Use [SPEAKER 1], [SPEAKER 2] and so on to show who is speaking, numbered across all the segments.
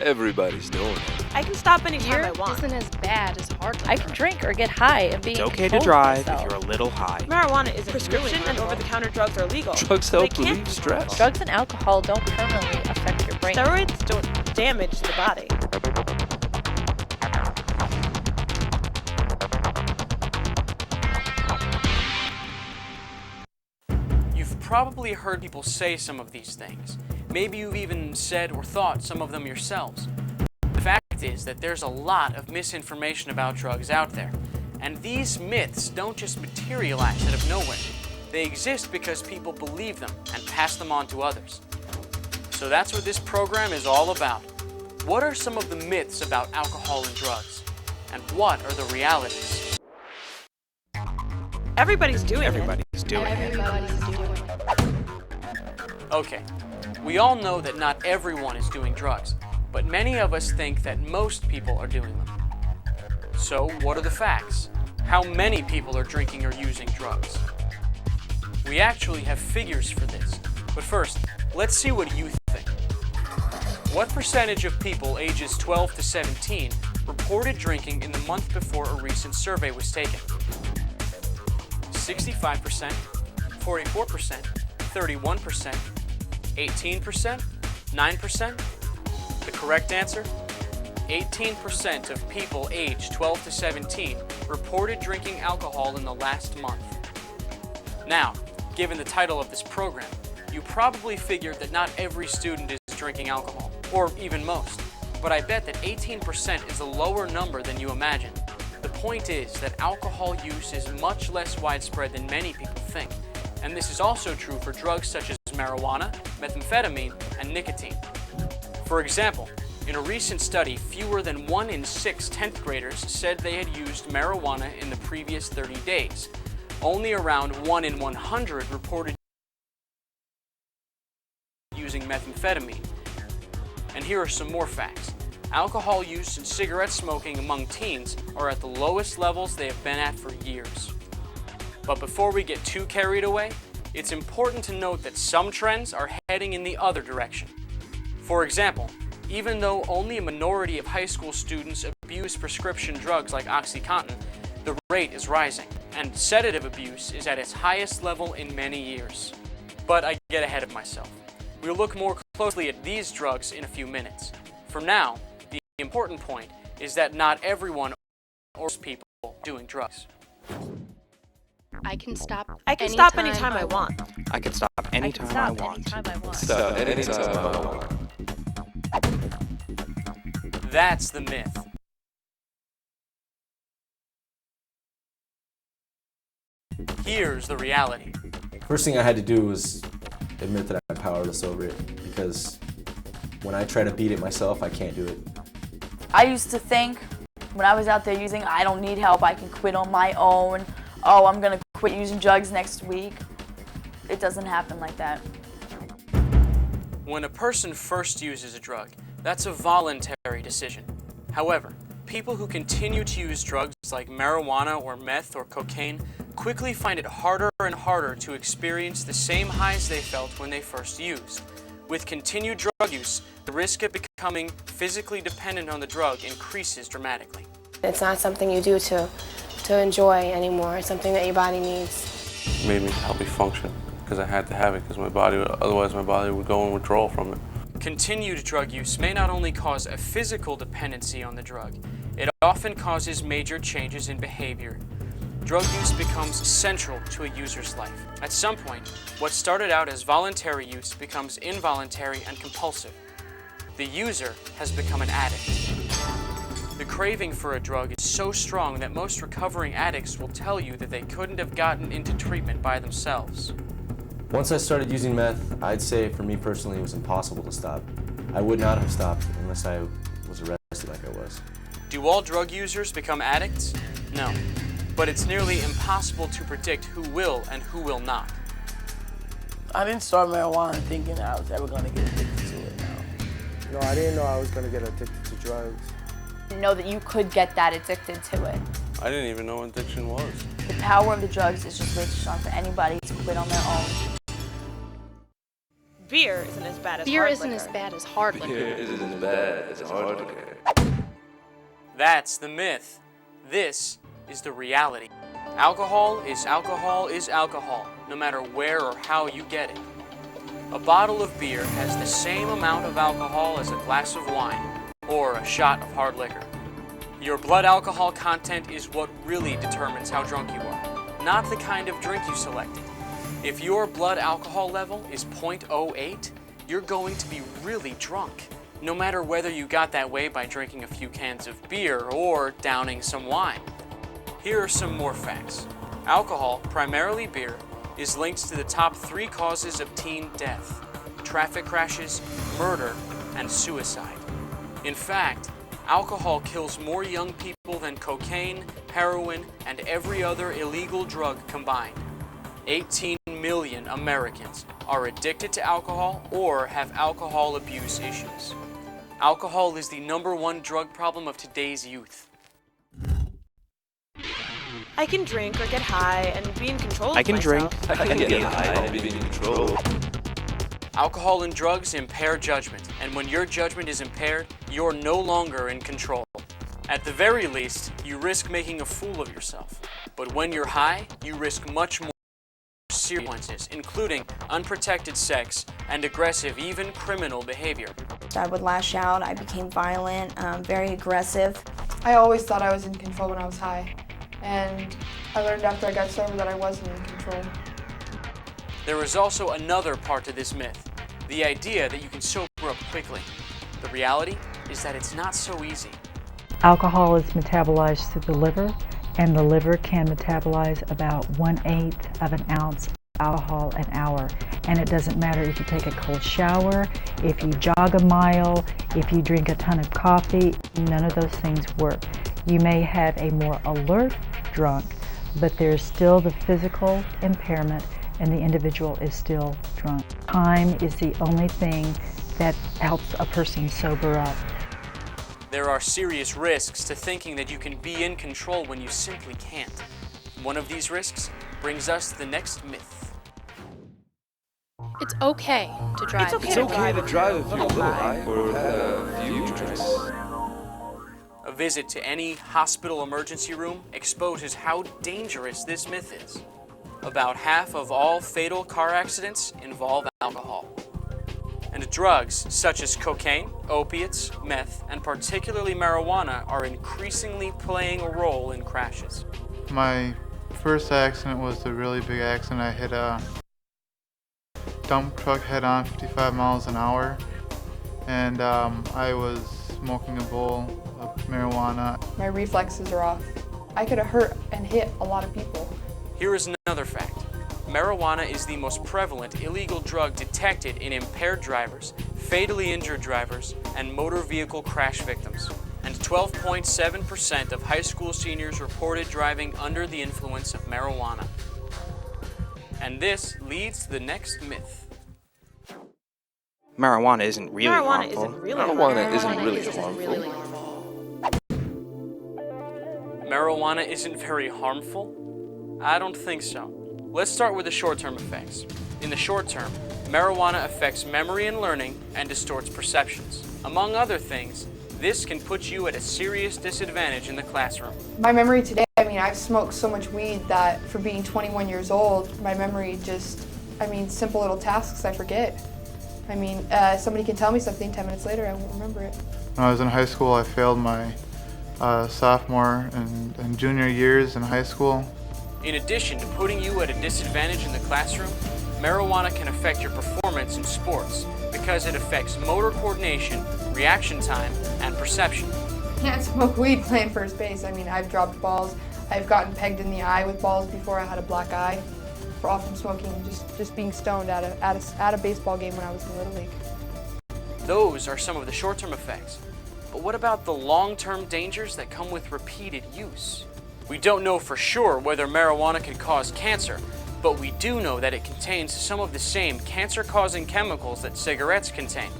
[SPEAKER 1] Everybody's doing it.
[SPEAKER 2] I can stop anytime I want.
[SPEAKER 3] Isn't as bad as hard.
[SPEAKER 4] I can drink or get high and be
[SPEAKER 5] It's
[SPEAKER 4] in
[SPEAKER 5] okay to
[SPEAKER 4] control of
[SPEAKER 5] drive
[SPEAKER 4] myself.
[SPEAKER 5] if you're a little high.
[SPEAKER 2] Marijuana isn't prescription and over-the-counter drugs are legal.
[SPEAKER 1] Drugs
[SPEAKER 2] They
[SPEAKER 1] help
[SPEAKER 2] can't
[SPEAKER 1] relieve
[SPEAKER 2] be
[SPEAKER 1] stress.
[SPEAKER 2] harmful.
[SPEAKER 4] Drugs and alcohol don't permanently affect your brain.
[SPEAKER 2] Steroids don't damage the body.
[SPEAKER 6] You've probably heard people say some of these things. Maybe you've even said or thought some of them yourselves. The fact is that there's a lot of misinformation about drugs out there. And these myths don't just materialize out of nowhere. They exist because people believe them and pass them on to others. So that's what this program is all about. What are some of the myths about alcohol and drugs? And what are the realities?
[SPEAKER 2] Everybody's doing it.
[SPEAKER 5] Everybody's doing it.
[SPEAKER 3] Everybody's doing it.
[SPEAKER 6] Okay, we all know that not everyone is doing drugs, but many of us think that most people are doing them. So what are the facts? How many people are drinking or using drugs? We actually have figures for this, but first, let's see what you think. What percentage of people ages 12 to 17 reported drinking in the month before a recent survey was taken? 65%, 44%, 31%, 18%, 9%? The correct answer? 18% of people aged 12 to 17 reported drinking alcohol in the last month. Now, given the title of this program, you probably figured that not every student is drinking alcohol, or even most, but I bet that 18% is a lower number than you imagine. The point is that alcohol use is much less widespread than many people think, and this is also true for drugs such as marijuana, methamphetamine, and nicotine. For example, in a recent study, fewer than 1 in 6 10th graders said they had used marijuana in the previous 30 days. Only around 1 in 100 reported using methamphetamine. And here are some more facts. Alcohol use and cigarette smoking among teens are at the lowest levels they have been at for years. But before we get too carried away, it's important to note that some trends are heading in the other direction. For example, even though only a minority of high school students abuse prescription drugs like OxyContin, the rate is rising, and sedative abuse is at its highest level in many years. But I get ahead of myself. We'll look more closely at these drugs in a few minutes. For now, the important point is that not everyone or people doing drugs.
[SPEAKER 3] I can stop.
[SPEAKER 2] stop anytime I want.
[SPEAKER 5] I can stop anytime I want.
[SPEAKER 4] Anytime I want.
[SPEAKER 1] Stop anytime I want.
[SPEAKER 6] That's the myth. Here's the reality.
[SPEAKER 7] First thing I had to do was admit that I'm powerless over it, because when I try to beat it myself, I can't do it.
[SPEAKER 8] I used to think when I was out there using, I don't need help, I can quit on my own. Oh, I'm gonna quit using drugs next week. It doesn't happen like that.
[SPEAKER 6] When a person first uses a drug, that's a voluntary decision. However, people who continue to use drugs like marijuana or meth or cocaine quickly find it harder and harder to experience the same highs they felt when they first used. With continued drug use, the risk of becoming physically dependent on the drug increases dramatically.
[SPEAKER 9] It's not something you do to enjoy anymore. It's something that your body needs.
[SPEAKER 10] It made me help me function, because I had to have it, because otherwise my body would go in withdrawal from it.
[SPEAKER 6] Continued drug use may not only cause a physical dependency on the drug, it often causes major changes in behavior. Drug use becomes central to a user's life. At some point, what started out as voluntary use becomes involuntary and compulsive. The user has become an addict. The craving for a drug is so strong that most recovering addicts will tell you that they couldn't have gotten into treatment by themselves.
[SPEAKER 7] Once I started using meth, I'd say for me personally it was impossible to stop. I would not have stopped unless I was arrested like I was.
[SPEAKER 6] Do all drug users become addicts? No. But it's nearly impossible to predict who will and who will not.
[SPEAKER 11] I didn't start marijuana thinking I was ever going to get addicted to it now.
[SPEAKER 12] No, I didn't know I was going to get addicted to drugs.
[SPEAKER 8] Know that you could get that addicted to it.
[SPEAKER 10] I didn't even know what addiction was.
[SPEAKER 8] The power of the drugs is just way too strong for anybody to quit on their own.
[SPEAKER 2] beer isn't as bad as
[SPEAKER 3] Beer
[SPEAKER 2] hard
[SPEAKER 3] isn't
[SPEAKER 2] liquor.
[SPEAKER 3] as bad as hard liquor.
[SPEAKER 1] Beer isn't as bad as hard liquor.
[SPEAKER 6] That's the myth. This is the reality. Alcohol is alcohol is alcohol, no matter where or how you get it. A bottle of beer has the same amount of alcohol as a glass of wine or a shot of hard liquor. Your blood alcohol content is what really determines how drunk you are, not the kind of drink you selected. If your blood alcohol level is 0.08, you're going to be really drunk, no matter whether you got that way by drinking a few cans of beer or downing some wine. Here are some more facts. Alcohol, primarily beer, is linked to the top 3 causes of teen death: traffic crashes, murder, and suicide. In fact, alcohol kills more young people than cocaine, heroin, and every other illegal drug combined. 18 million Americans are addicted to alcohol or have alcohol abuse issues. Alcohol is the #1 drug problem of today's youth.
[SPEAKER 2] I can drink or get high and be in control of
[SPEAKER 5] I can drink.
[SPEAKER 2] myself.
[SPEAKER 1] I can get high and be in control.
[SPEAKER 6] Alcohol and drugs impair judgment, and when your judgment is impaired, you're no longer in control. At the very least, you risk making a fool of yourself. But when you're high, you risk much more serious consequences, including unprotected sex and aggressive, even criminal behavior.
[SPEAKER 9] I would lash out, I became violent, very aggressive.
[SPEAKER 13] I always thought I was in control when I was high, and I learned after I got sober that I wasn't in control.
[SPEAKER 6] There is also another part to this myth, the idea that you can sober up quickly. The reality is that it's not so easy.
[SPEAKER 14] Alcohol is metabolized through the liver, and the liver can metabolize about 1/8 of an ounce of alcohol an hour. And it doesn't matter if you take a cold shower, if you jog a mile, if you drink a ton of coffee, none of those things work. You may have a more alert drunk, but there's still the physical impairment and the individual is still drunk. Time is the only thing that helps a person sober up.
[SPEAKER 6] There are serious risks to thinking that you can be in control when you simply can't. One of these risks brings us to the next myth.
[SPEAKER 3] It's okay to drive.
[SPEAKER 2] It's okay
[SPEAKER 1] It's okay to drive if you're a little high or have a few drinks.
[SPEAKER 6] A visit to any hospital emergency room exposes how dangerous this myth is. About half of all fatal car accidents involve alcohol. And drugs such as cocaine, opiates, meth, and particularly marijuana are increasingly playing a role in crashes.
[SPEAKER 15] My first accident was a really big accident. I hit a dump truck head-on, 55 miles an hour, and I was smoking a bowl of marijuana.
[SPEAKER 13] My reflexes are off. I could have hurt and hit a lot of people.
[SPEAKER 6] Here is another fact. Marijuana is the most prevalent illegal drug detected in impaired drivers, fatally injured drivers, and motor vehicle crash victims. And 12.7% of high school seniors reported driving under the influence of marijuana. And this leads to the next myth.
[SPEAKER 5] Marijuana isn't really harmful.
[SPEAKER 1] Marijuana isn't really harmful.
[SPEAKER 6] Marijuana isn't very harmful? I don't think so. Let's start with the short-term effects. In the short term, marijuana affects memory and learning and distorts perceptions. Among other things, this can put you at a serious disadvantage in the classroom.
[SPEAKER 13] My memory today, I've smoked so much weed that for being 21 years old, my memory just, simple little tasks I forget. Somebody can tell me something 10 minutes later, I won't remember it.
[SPEAKER 15] When I was in high school, I failed my sophomore and junior years in high school.
[SPEAKER 6] In addition to putting you at a disadvantage in the classroom, marijuana can affect your performance in sports because it affects motor coordination, reaction time, and perception.
[SPEAKER 13] Can't smoke weed playing first base. I've dropped balls. I've gotten pegged in the eye with balls before. I had a black eye all from smoking, just being stoned at a baseball game when I was in Little League.
[SPEAKER 6] Those are some of the short-term effects. But what about the long-term dangers that come with repeated use? We don't know for sure whether marijuana can cause cancer, but we do know that it contains some of the same cancer-causing chemicals that cigarettes contain.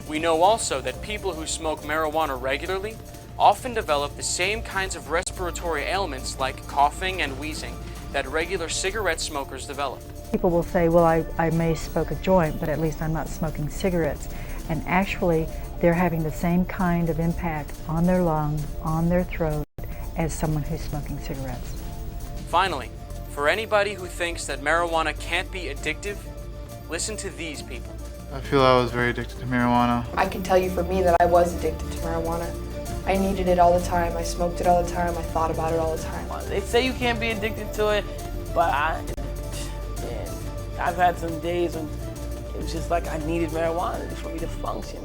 [SPEAKER 6] We know also that people who smoke marijuana regularly often develop the same kinds of respiratory ailments like coughing and wheezing that regular cigarette smokers develop.
[SPEAKER 14] People will say, well, I may smoke a joint, but at least I'm not smoking cigarettes. And actually, they're having the same kind of impact on their lung, on their throat, as someone who's smoking cigarettes.
[SPEAKER 6] Finally, for anybody who thinks that marijuana can't be addictive, listen to these people.
[SPEAKER 15] I feel I was very addicted to marijuana.
[SPEAKER 13] I can tell you for me that I was addicted to marijuana. I needed it all the time. I smoked it all the time. I thought about it all the time.
[SPEAKER 11] They say you can't be addicted to it, but I've had some days when it was just like I needed marijuana for me to function.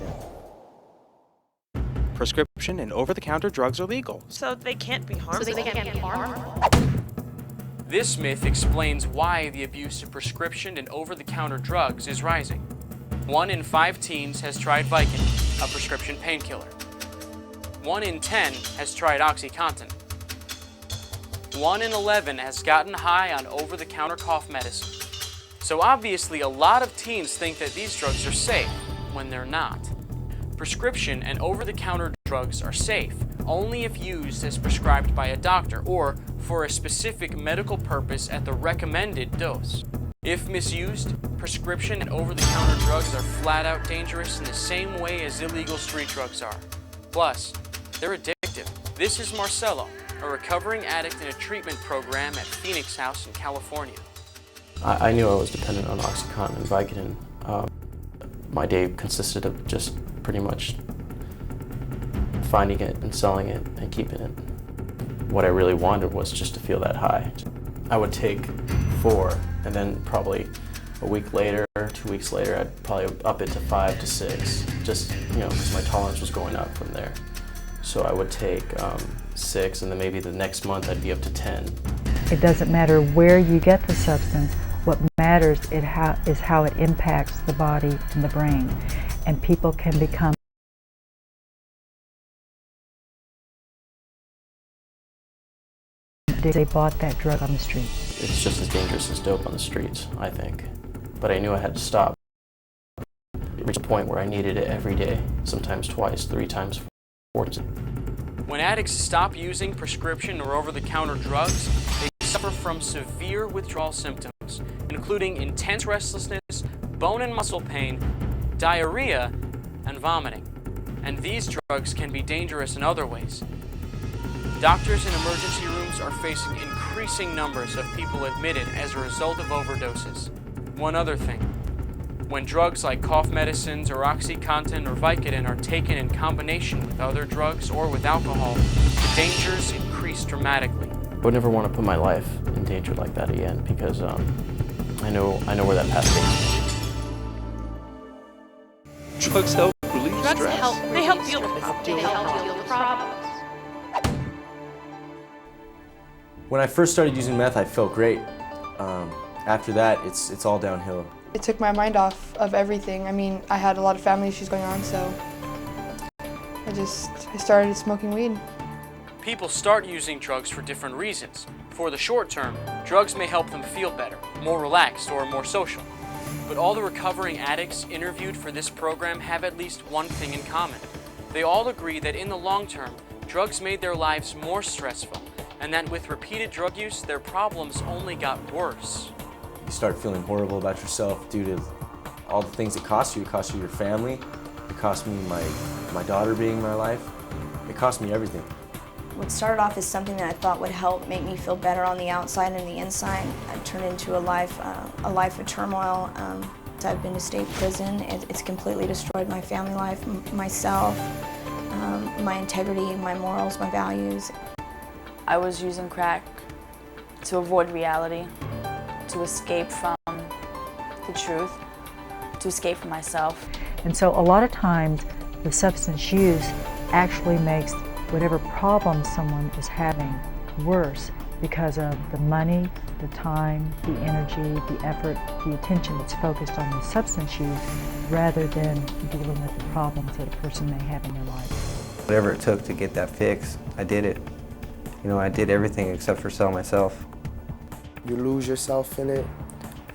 [SPEAKER 5] Prescription and over-the-counter drugs are legal.
[SPEAKER 2] So they can't be harmful.
[SPEAKER 6] This myth explains why the abuse of prescription and over-the-counter drugs is rising. 1 in 5 teens has tried Vicodin, a prescription painkiller. 1 in 10 has tried OxyContin. 1 in 11 has gotten high on over-the-counter cough medicine. So obviously a lot of teens think that these drugs are safe, when they're not. Prescription and over-the-counter drugs are safe only if used as prescribed by a doctor or for a specific medical purpose at the recommended dose. If misused, prescription and over-the-counter drugs are flat out dangerous in the same way as illegal street drugs are. Plus, they're addictive. This is Marcelo, a recovering addict in a treatment program at Phoenix House in California.
[SPEAKER 7] I knew I was dependent on OxyContin and Vicodin. My day consisted of just pretty much finding it and selling it and keeping it. What I really wanted was just to feel that high. I would take 4, and then probably a week later, 2 weeks later, I'd probably up it to 5 to 6, just, because my tolerance was going up from there. So I would take 6, and then maybe the next month I'd be up to 10.
[SPEAKER 14] It doesn't matter where you get the substance. What matters is how it impacts the body and the brain. And people can become they bought that drug on the street.
[SPEAKER 7] It's just as dangerous as dope on the streets, I think. But I knew I had to stop. It reached a point where I needed it every day, sometimes twice, 3 times, 4 times.
[SPEAKER 6] When addicts stop using prescription or over-the-counter drugs, they suffer from severe withdrawal symptoms, including intense restlessness, bone and muscle pain, diarrhea, and vomiting. And these drugs can be dangerous in other ways. Doctors in emergency rooms are facing increasing numbers of people admitted as a result of overdoses. One other thing. When drugs like cough medicines or OxyContin or Vicodin are taken in combination with other drugs or with alcohol, the dangers increase dramatically.
[SPEAKER 7] I would never want to put my life in danger like that again because I know where that path takes me.
[SPEAKER 1] Drugs help relieve
[SPEAKER 2] Drugs
[SPEAKER 1] stress.
[SPEAKER 2] they help deal with problems.
[SPEAKER 7] When I first started using meth, I felt great. After that, it's all downhill.
[SPEAKER 13] It took my mind off of everything. I mean, I had a lot of family issues going on, so I started smoking weed.
[SPEAKER 6] People start using drugs for different reasons. For the short term, drugs may help them feel better, more relaxed, or more social. But all the recovering addicts interviewed for this program have at least one thing in common. They all agree that in the long term, drugs made their lives more stressful, and that with repeated drug use, their problems only got worse.
[SPEAKER 7] You start feeling horrible about yourself due to all the things it cost you. It cost you your family. It cost me my daughter being in my life. It cost me everything.
[SPEAKER 9] What started off as something that I thought would help make me feel better on the outside and the inside, it turned into a life of turmoil. I've been to state prison. It's completely destroyed my family life, myself, my integrity, my morals, my values.
[SPEAKER 8] I was using crack to avoid reality, to escape from the truth, to escape from myself.
[SPEAKER 14] And so a lot of times the substance use actually makes whatever problem someone is having worse because of the money, the time, the energy, the effort, the attention that's focused on the substance use rather than dealing with the problems that a person may have in their life.
[SPEAKER 16] Whatever it took to get that fix, I did it. I did everything except for sell myself.
[SPEAKER 12] You lose yourself in it.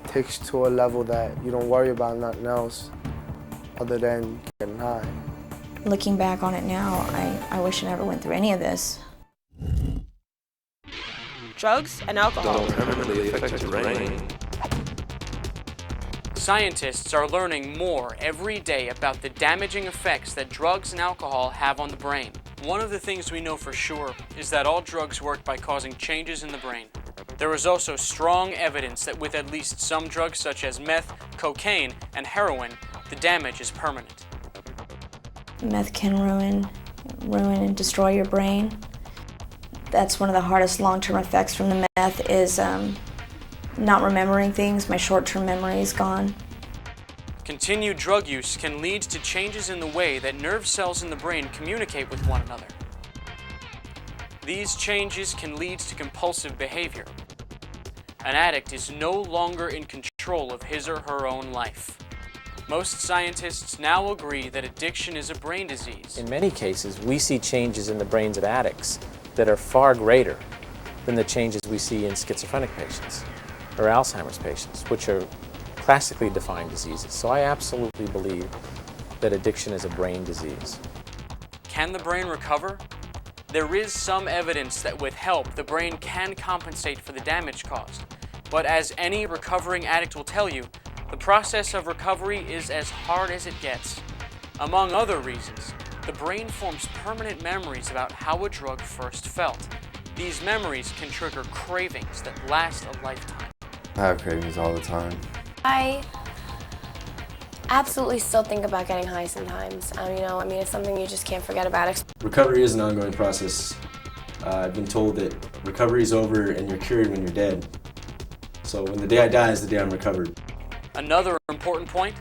[SPEAKER 12] It takes you to a level that you don't worry about nothing else other than getting high.
[SPEAKER 9] Looking back on it now, I wish I never went through any of this.
[SPEAKER 2] Drugs and alcohol
[SPEAKER 1] Don't permanently affect your brain.
[SPEAKER 6] Scientists are learning more every day about the damaging effects that drugs and alcohol have on the brain. One of the things we know for sure is that all drugs work by causing changes in the brain. There is also strong evidence that with at least some drugs such as meth, cocaine, and heroin, the damage is permanent.
[SPEAKER 9] Meth can ruin and destroy your brain. That's one of the hardest long-term effects from the meth is not remembering things. My short-term memory is gone.
[SPEAKER 6] Continued drug use can lead to changes in the way that nerve cells in the brain communicate with one another. These changes can lead to compulsive behavior. An addict is no longer in control of his or her own life. Most scientists now agree that addiction is a brain disease.
[SPEAKER 17] In many cases, we see changes in the brains of addicts that are far greater than the changes we see in schizophrenic patients or Alzheimer's patients, which are classically defined diseases. So I absolutely believe that addiction is a brain disease.
[SPEAKER 6] Can the brain recover? There is some evidence that with help, the brain can compensate for the damage caused. But as any recovering addict will tell you, the process of recovery is as hard as it gets. Among other reasons, the brain forms permanent memories about how a drug first felt. These memories can trigger cravings that last a lifetime.
[SPEAKER 18] I have cravings all the time.
[SPEAKER 19] I absolutely still think about getting high sometimes. It's something you just can't forget about.
[SPEAKER 20] Recovery is an ongoing process. I've been told that recovery is over and you're cured when you're dead. So when the day I die is the day I'm recovered.
[SPEAKER 6] Another important point,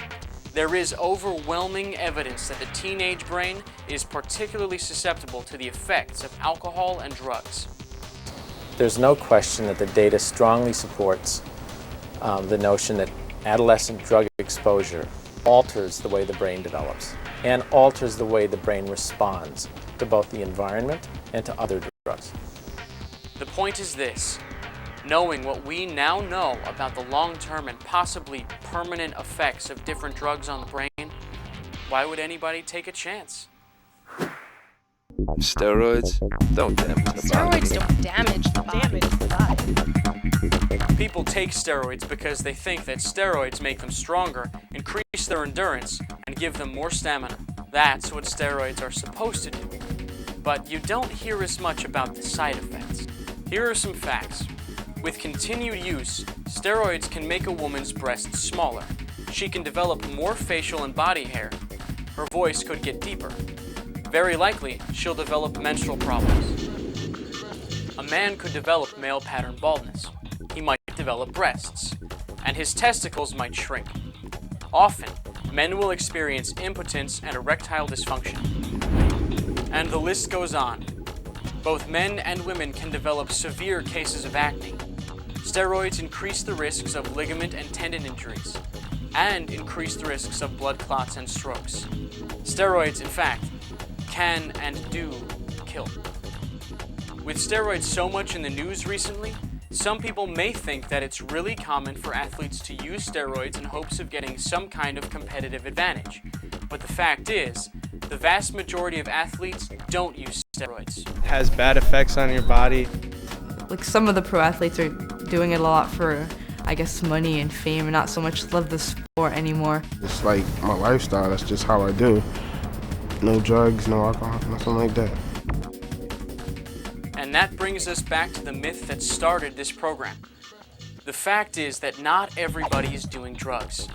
[SPEAKER 6] there is overwhelming evidence that the teenage brain is particularly susceptible to the effects of alcohol and drugs.
[SPEAKER 17] There's no question that the data strongly supports the notion that adolescent drug exposure alters the way the brain develops and alters the way the brain responds to both the environment and to other drugs.
[SPEAKER 6] The point is this: knowing what we now know about the long-term and possibly permanent effects of different drugs on the brain, why would anybody take a chance?
[SPEAKER 1] Steroids don't damage the body.
[SPEAKER 3] Steroids don't damage the body.
[SPEAKER 6] People take steroids because they think that steroids make them stronger, increase their endurance, and give them more stamina. That's what steroids are supposed to do. But you don't hear as much about the side effects. Here are some facts. With continued use, steroids can make a woman's breasts smaller. She can develop more facial and body hair. Her voice could get deeper. Very likely, she'll develop menstrual problems. A man could develop male pattern baldness. He might develop breasts, and his testicles might shrink. Often, men will experience impotence and erectile dysfunction. And the list goes on. Both men and women can develop severe cases of acne. Steroids increase the risks of ligament and tendon injuries, and increase the risks of blood clots and strokes. Steroids, in fact, can and do kill. With steroids so much in the news recently, some people may think that it's really common for athletes to use steroids in hopes of getting some kind of competitive advantage. But the fact is, the vast majority of athletes don't use steroids.
[SPEAKER 21] It has bad effects on your body.
[SPEAKER 22] Like some of the pro athletes are doing it a lot for, I guess, money and fame and not so much love the sport anymore.
[SPEAKER 12] It's like my lifestyle, that's just how I do. No drugs, no alcohol, nothing like that.
[SPEAKER 6] And that brings us back to the myth that started this program. The fact is that not everybody is doing drugs.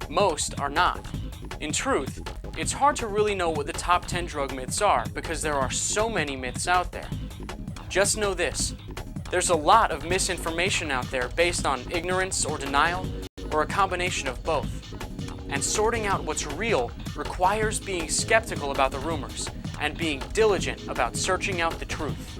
[SPEAKER 6] Most are not. In truth, it's hard to really know what the top 10 drug myths are because there are so many myths out there. Just know this: there's a lot of misinformation out there based on ignorance or denial, or a combination of both. And sorting out what's real requires being skeptical about the rumors and being diligent about searching out the truth.